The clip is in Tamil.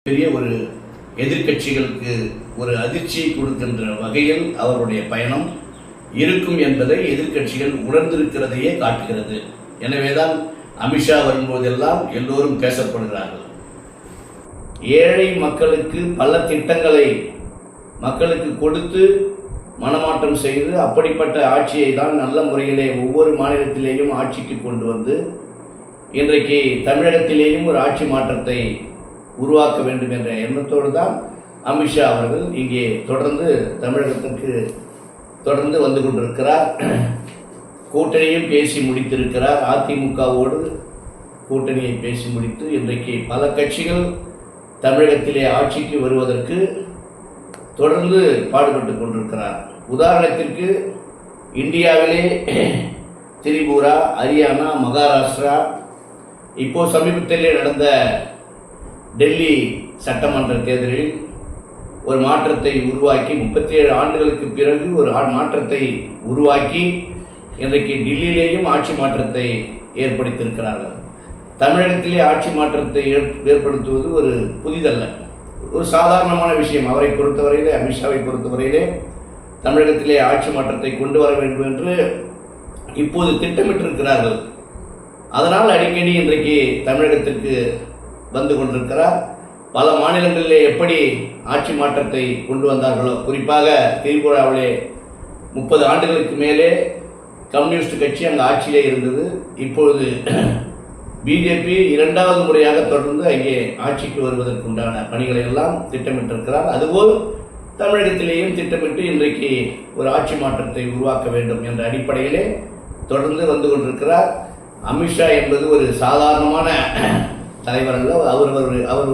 பெரிய ஒரு எதிர்க்கட்சிகளுக்கு ஒரு அதிர்ச்சியை கொடுக்கின்ற வகையில் அவருடைய பயணம் இருக்கும் என்பதை எதிர்க்கட்சிகள் உணர்ந்திருக்கிறதையே காட்டுகிறது. எனவேதான் அமித்ஷா வரும்போதெல்லாம் எல்லோரும் பேசப்படுகிறார்கள். ஏழை மக்களுக்கு பல திட்டங்களை மக்களுக்கு கொடுத்து மனமாற்றம் செய்து அப்படிப்பட்ட ஆட்சியை தான் நல்ல முறையிலே ஒவ்வொரு மாநிலத்திலேயும் ஆட்சிக்கு கொண்டு வந்து இன்றைக்கு தமிழகத்திலேயும் ஒரு ஆட்சி மாற்றத்தை உருவாக்க வேண்டும் என்ற எண்ணத்தோடு தான் அமித்ஷா அவர்கள் இங்கே தொடர்ந்து தமிழகத்திற்கு தொடர்ந்து வந்து கொண்டிருக்கிறார். கூட்டணியும் பேசி முடித்திருக்கிறார். அதிமுகவோடு கூட்டணியை பேசி முடித்து இன்றைக்கு பல கட்சிகள் தமிழகத்திலே ஆட்சிக்கு வருவதற்கு தொடர்ந்து பாடுபட்டு கொண்டிருக்கிறார். உதாரணத்திற்கு இந்தியாவிலே திரிபுரா, ஹரியானா, மகாராஷ்டிரா, இப்போ சமீபத்திலே நடந்த டெல்லி சட்டமன்ற தேர்தலில் ஒரு மாற்றத்தை உருவாக்கி 37 ஆண்டுகளுக்கு பிறகு ஒரு மாற்றத்தை உருவாக்கி இன்றைக்கு டெல்லியிலேயும் ஆட்சி மாற்றத்தை ஏற்படுத்தியிருக்கிறார்கள். தமிழகத்திலே ஆட்சி மாற்றத்தை ஏற்படுத்துவது ஒரு புதிதல்ல, ஒரு சாதாரணமான விஷயம். அவரை பொறுத்தவரையிலே, அமித்ஷாவை பொறுத்தவரையிலே தமிழகத்திலே ஆட்சி மாற்றத்தை கொண்டு வர வேண்டும் என்று இப்போது திட்டமிட்டிருக்கிறார்கள். அதனால் அடிக்கடி இன்றைக்கு தமிழகத்திற்கு வந்து கொண்டிருக்கிறார். பல மாநிலங்களிலே எப்படி ஆட்சி மாற்றத்தை கொண்டு வந்தார்களோ, குறிப்பாக திரிபுராவிலே 30 ஆண்டுகளுக்கு மேலே கம்யூனிஸ்ட் கட்சி அங்கு ஆட்சியிலே இருந்தது. இப்பொழுது பிஜேபி 2வது முறையாக தொடர்ந்து அங்கே ஆட்சிக்கு வருவதற்குண்டான பணிகளை எல்லாம் திட்டமிட்டிருக்கிறார். அதுபோல் தமிழகத்திலேயும் திட்டமிட்டு இன்றைக்கு ஒரு ஆட்சி மாற்றத்தை உருவாக்க வேண்டும் என்ற அடிப்படையிலே தொடர்ந்து வந்து கொண்டிருக்கிறார். அமித்ஷா என்பது ஒரு சாதாரணமான தலைவர் அல்ல. அவர்